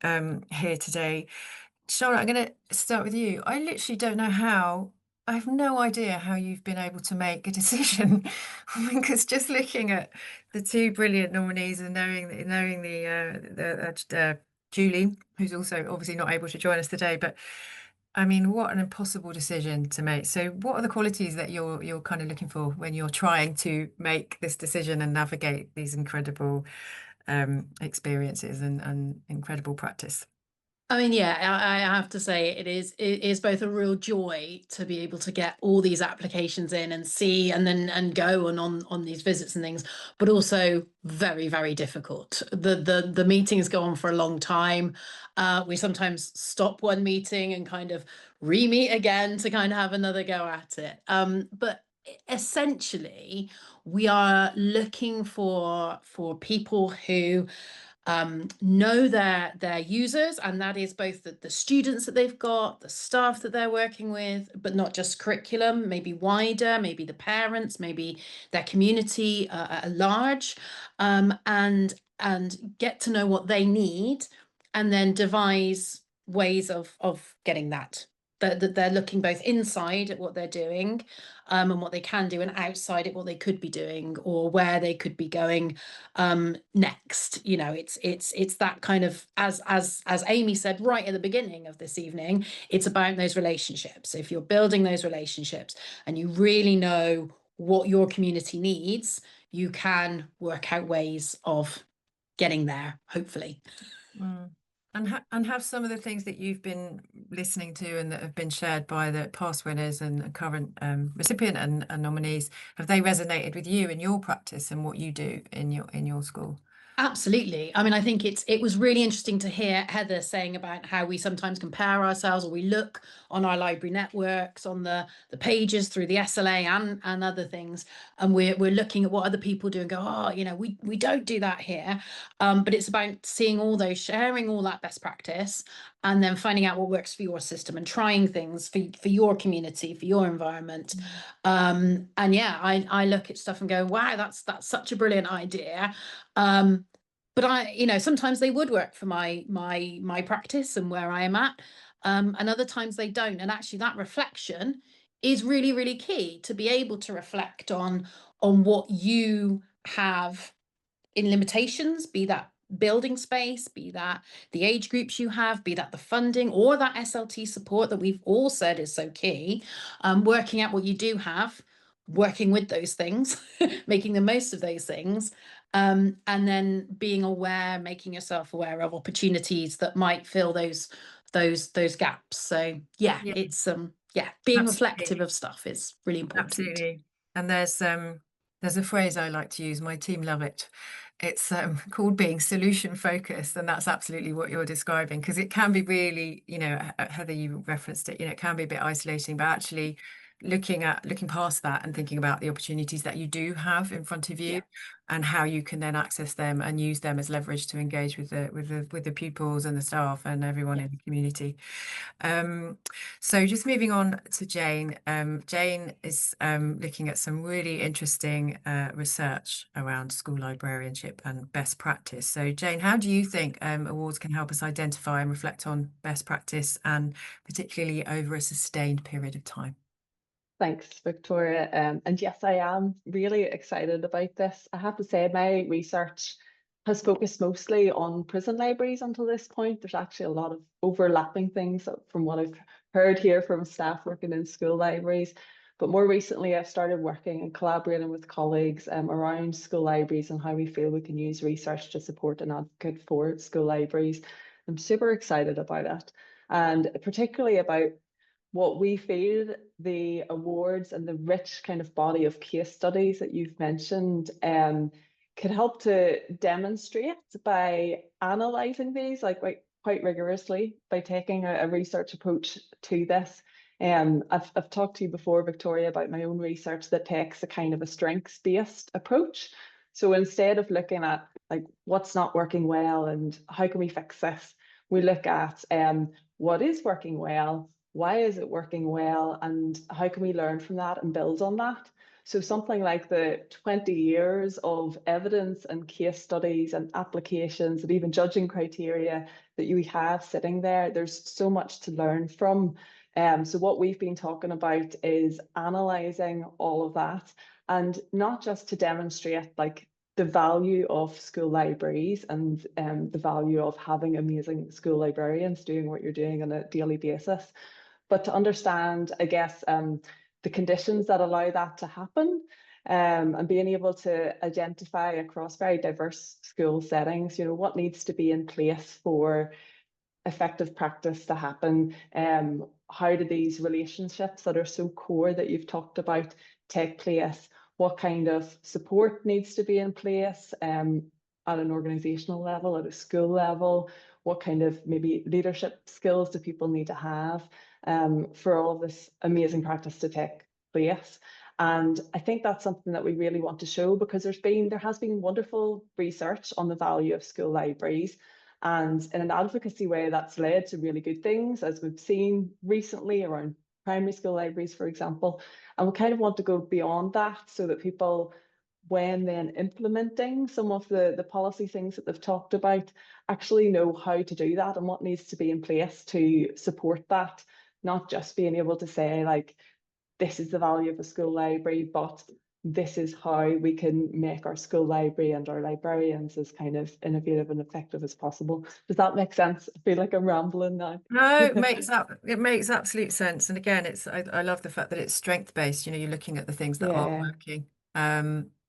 here today. Charlotte, I'm going to start with you. I literally don't know how. I have no idea how you've been able to make a decision, because just looking at the two brilliant nominees and knowing the Julie, who's also obviously not able to join us today, but I mean, what an impossible decision to make. So what are the qualities that you're kind of looking for when you're trying to make this decision and navigate these incredible experiences and incredible practice?
I mean, yeah, I have to say it is both a real joy to be able to get all these applications in and see and go and on these visits and things, but also very, very difficult. The meetings go on for a long time. We sometimes stop one meeting and kind of re-meet again to kind of have another go at it. But essentially, we are looking for people who know their users, and that is both the students that they've got, the staff that they're working with, but not just curriculum, maybe wider, maybe the parents, maybe their community at large, and get to know what they need, and then devise ways of getting that. That they're looking both inside at what they're doing and what they can do, and outside at what they could be doing or where they could be going next. You know, it's that kind of, as Amy said right at the beginning of this evening, it's about those relationships. If you're building those relationships and you really know what your community needs, you can work out ways of getting there, hopefully.
And have some of the things that you've been listening to and that have been shared by the past winners and current recipient and nominees, have they resonated with you in your practice and what you do in your school?
Absolutely. I mean, I think it was really interesting to hear Heather saying about how we sometimes compare ourselves, or we look on our library networks, on the pages through the SLA and other things, and we're looking at what other people do and go, oh, you know, we don't do that here. But it's about seeing all those, sharing all that best practice, and then finding out what works for your system and trying things for your community, for your environment. And yeah, I look at stuff and go, wow, that's such a brilliant idea. But I, sometimes they would work for my practice and where I am at, and other times they don't. And actually, that reflection is really, really key, to be able to reflect on what you have in limitations, be that building space, be that the age groups you have, be that the funding or that SLT support that we've all said is so key. Working out what you do have, working with those things, making the most of those things. And then being aware, making yourself aware of opportunities that might fill those gaps. So it's being reflective of stuff is really important.
Absolutely. And there's There's a phrase I like to use, my team love it. It's called being solution focused, and that's absolutely what you're describing, because it can be really, you know, Heather, you referenced it, you know, it can be a bit isolating, but actually looking past that and thinking about the opportunities that you do have in front of you, and how you can then access them and use them as leverage to engage with the pupils and the staff and everyone in the community. So just moving on to Jane. Jane is looking at some really interesting research around school librarianship and best practice. So Jane, how do you think awards can help us identify and reflect on best practice, and particularly over a sustained period of time?
Thanks, Victoria. And yes, I am really excited about this. I have to say, my research has focused mostly on prison libraries until this point. There's actually a lot of overlapping things from what I've heard here from staff working in school libraries. But more recently, I've started working and collaborating with colleagues around school libraries and how we feel we can use research to support and advocate for school libraries. I'm super excited about it, and particularly about what we feel the awards and the rich kind of body of case studies that you've mentioned could help to demonstrate by analysing these quite rigorously, by taking a research approach to this. I've talked to you before, Victoria, about my own research that takes a kind of a strengths-based approach. So instead of looking at like what's not working well and how can we fix this, we look at what is working well, why is it working well, and how can we learn from that and build on that. So something like the 20 years of evidence and case studies and applications and even judging criteria that you have sitting there, there's so much to learn from. So what we've been talking about is analysing all of that, and not just to demonstrate like the value of school libraries and the value of having amazing school librarians doing what you're doing on a daily basis, but to understand, I guess, the conditions that allow that to happen, and being able to identify across very diverse school settings, you know, what needs to be in place for effective practice to happen. How do these relationships that are so core that you've talked about take place? What kind of support needs to be in place at an organisational level, at a school level? What kind of maybe leadership skills do people need to have for all of this amazing practice to take place? And I think that's something that we really want to show, because there has been wonderful research on the value of school libraries, and in an advocacy way that's led to really good things, as we've seen recently around primary school libraries, for example. And we kind of want to go beyond that so that people, when then implementing some of the policy things that they've talked about, actually know how to do that and what needs to be in place to support that. Not just being able to say like, this is the value of a school library, but this is how we can make our school library and our librarians as kind of innovative and effective as possible. Does that make sense? I feel like I'm rambling now.
No, it makes absolute sense. And again, I love the fact that it's strength based. You know, you're looking at the things that are working.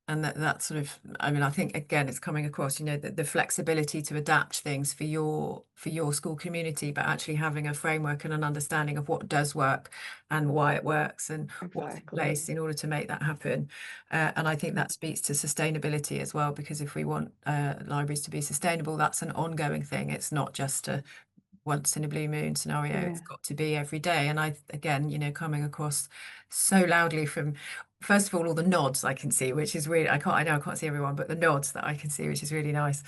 And that sort of, I mean, I think again, it's coming across, you know, the flexibility to adapt things for your school community, but actually having a framework and an understanding of what does work and why it works and what's in place in order to make that happen. And I think that speaks to sustainability as well, because if we want libraries to be sustainable, that's an ongoing thing. It's not just a once in a blue moon scenario. It's got to be every day. And again, you know, coming across so loudly from, first of all the nods I can see, which is really, I know I can't see everyone, but the nods that I can see, which is really nice,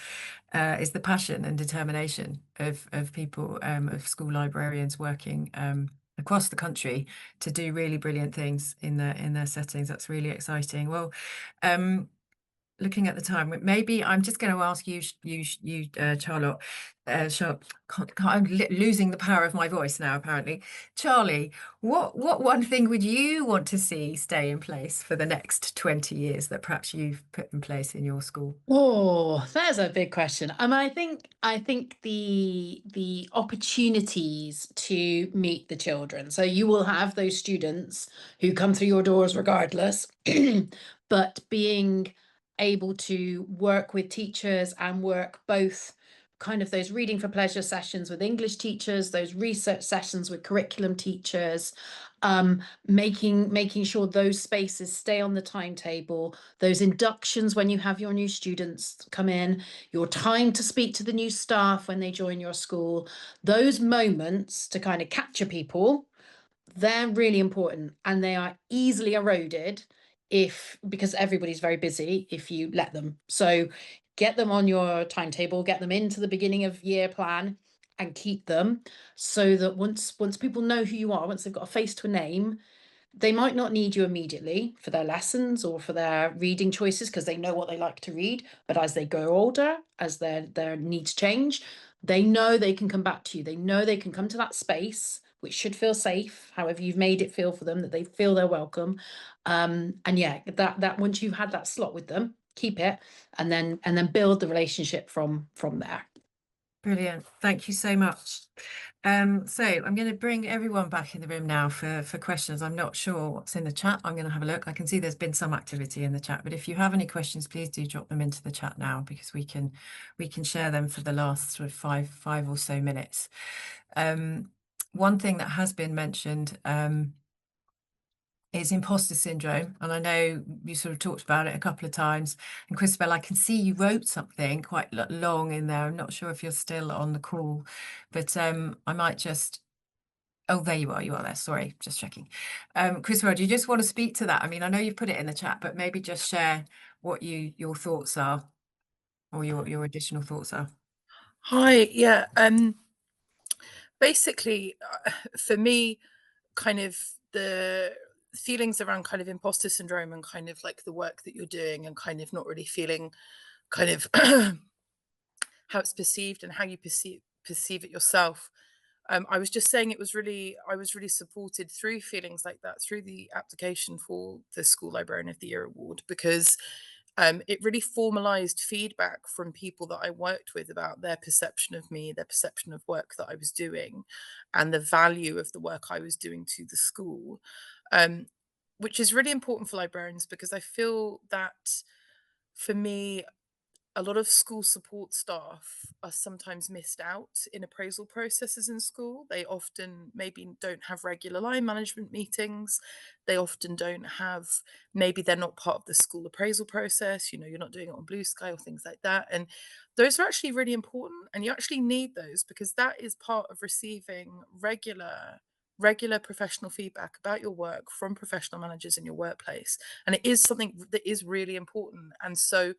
is the passion and determination of people, of school librarians working across the country to do really brilliant things in their settings. That's really exciting. Well, looking at the time, maybe I'm just going to ask you, Charlotte. I'm losing the power of my voice now, apparently. Charlie, what one thing would you want to see stay in place for the next 20 years that perhaps you've put in place in your school?
Oh, there's a big question. I think the opportunities to meet the children. So you will have those students who come through your doors regardless, but being able to work with teachers and work both kind of those reading for pleasure sessions with English teachers, those research sessions with curriculum teachers, making sure those spaces stay on the timetable, those inductions when you have your new students come in, your time to speak to the new staff when they join your school, those moments to kind of capture people, they're really important, and they are easily eroded because everybody's very busy if you let them. So get them on your timetable, get them into the beginning of year plan, and keep them, so that once people know who you are, once they've got a face to a name, they might not need you immediately for their lessons or for their reading choices because they know what they like to read. But as they grow older, as their needs change, they know they can come back to you. They know they can come to that space, which should feel safe, however you've made it feel for them, that they feel they're welcome. And yeah, that once you've had that slot with them, keep it, and then build the relationship from there.
Brilliant. Thank you so much. So I'm going to bring everyone back in the room now for questions. I'm not sure what's in the chat. I'm going to have a look. I can see there's been some activity in the chat, but if you have any questions, please do drop them into the chat now, because we can share them for the last sort of five or so minutes. One thing that has been mentioned is imposter syndrome, and I know you sort of talked about it a couple of times. And Christabel, I can see you wrote something quite long in there. I'm not sure if you're still on the call, but I might just, oh, there you are there, sorry, just checking. Christabel, do you just want to speak to that? I mean, I know you've put it in the chat, but maybe just share what your thoughts are, or your additional thoughts are.
Hi, yeah. Basically, for me, kind of the feelings around kind of imposter syndrome and kind of like the work that you're doing and kind of not really feeling kind of how it's perceived and how you perceive it yourself. I was just saying I was really supported through feelings like that through the application for the School Librarian of the Year award, because it really formalized feedback from people that I worked with about their perception of me, their perception of work that I was doing, and the value of the work I was doing to the school, which is really important for librarians, because I feel that for me, a lot of school support staff are sometimes missed out in appraisal processes in school. They often maybe don't have regular line management meetings. They often don't have, maybe they're not part of the school appraisal process. You know, you're not doing it on Blue Sky or things like that. And those are actually really important. And you actually need those, because that is part of receiving regular professional feedback about your work from professional managers in your workplace. And it is something that is really important. And so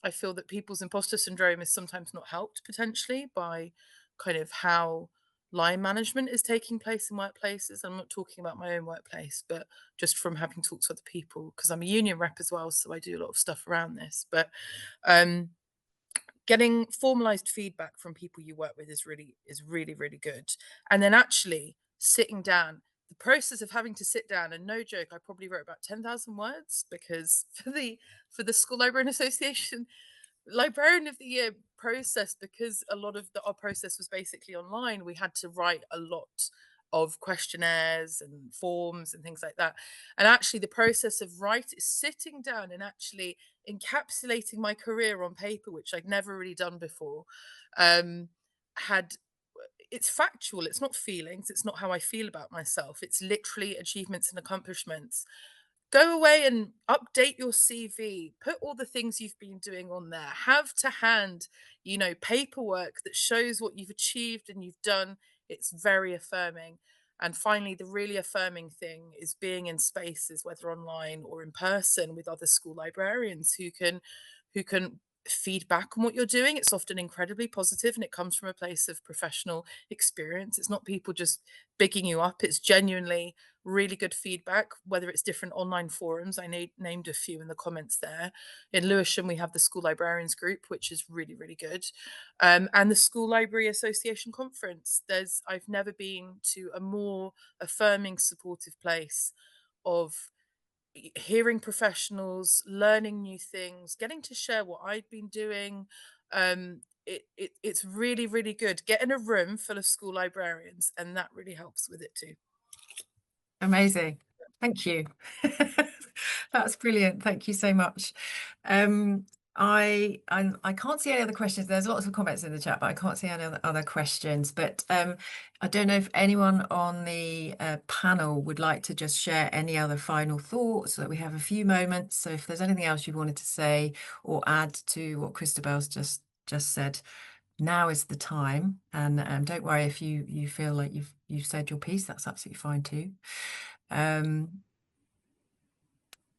I feel that people's imposter syndrome is sometimes not helped potentially by kind of how line management is taking place in workplaces. I'm not talking about my own workplace, but just from having talked to other people, because I'm a union rep as well, so I do a lot of stuff around this. But getting formalized feedback from people you work with is really, really good. And then actually sitting down, the process of having to sit down, and no joke, I probably wrote about 10,000 words, because for the School Librarian Association Librarian of the Year process, because a lot of our process was basically online, we had to write a lot of questionnaires and forms and things like that. And actually the process of sitting down and actually encapsulating my career on paper, which I'd never really done before, it's factual, it's not feelings, it's not how I feel about myself, it's literally achievements and accomplishments. Go away and update your CV, put all the things you've been doing on there, have to hand, paperwork that shows what you've achieved and you've done. It's very affirming. And finally, the really affirming thing is being in spaces, whether online or in person, with other school librarians who can feedback on what you're doing. It's often incredibly positive, and it comes from a place of professional experience. It's not people just bigging you up. It's genuinely really good feedback, whether it's different online forums. I named a few in the comments there. In Lewisham, we have the School Librarians group, which is really, really good. And the School Library Association conference. I've never been to a more affirming, supportive place of hearing professionals, learning new things, getting to share what I'd been doing. It's really, really good. Get in a room full of school librarians, and that really helps with it too.
Amazing. Thank you. That's brilliant. Thank you so much. I can't see any other questions. There's lots of comments in the chat, but I can't see any other questions. But I don't know if anyone on the panel would like to just share any other final thoughts, so that we have a few moments. So if there's anything else you wanted to say or add to what Christabel's just said, now is the time. And don't worry if you feel like you've said your piece. That's absolutely fine too.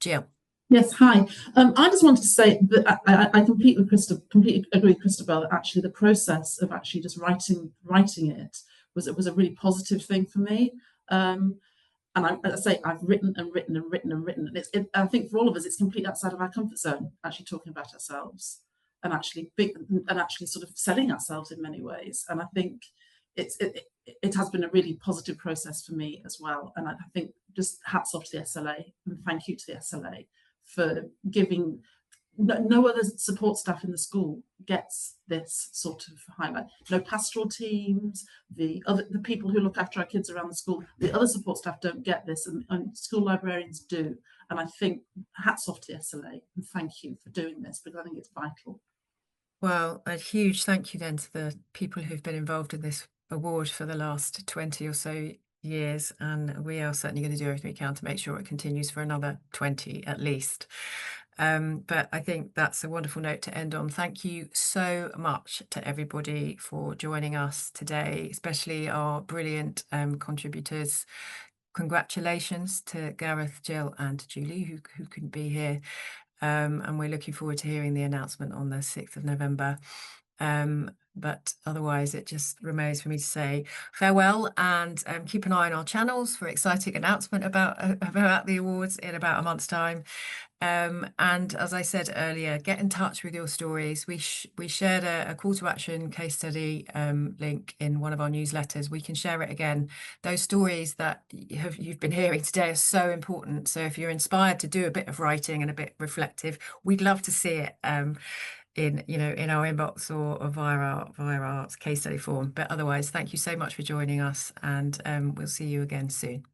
Jill.
Yes, hi. I just wanted to say that I completely agree with Christabel that actually the process of actually just writing it was a really positive thing for me. And as I say, I've written and written and written and written, and I think for all of us, it's completely outside of our comfort zone, actually talking about ourselves and actually sort of selling ourselves in many ways. And I think it has been a really positive process for me as well. And I think just hats off to the SLA and thank you to the SLA for giving. No other support staff in the school gets this sort of highlight. No pastoral teams, the people who look after our kids around the school, the other support staff don't get this, and school librarians do. And I think hats off to the SLA and thank you for doing this, because I think it's vital.
Well, a huge thank you then to the people who've been involved in this award for the last 20 or so years, and we are certainly going to do everything we can to make sure it continues for another 20 at least. But I think that's a wonderful note to end on. Thank you so much to everybody for joining us today, especially our brilliant contributors. Congratulations to Gareth, Jill and Julie who couldn't be here. And we're looking forward to hearing the announcement on the 6th of November. But otherwise, it just remains for me to say farewell and keep an eye on our channels for exciting announcement about the awards in about a month's time. And as I said earlier, get in touch with your stories. We shared a call to action case study link in one of our newsletters. We can share it again. Those stories that you've been hearing today are so important. So if you're inspired to do a bit of writing and a bit reflective, we'd love to see it in our inbox or via our case study form. But otherwise, thank you so much for joining us, and we'll see you again soon.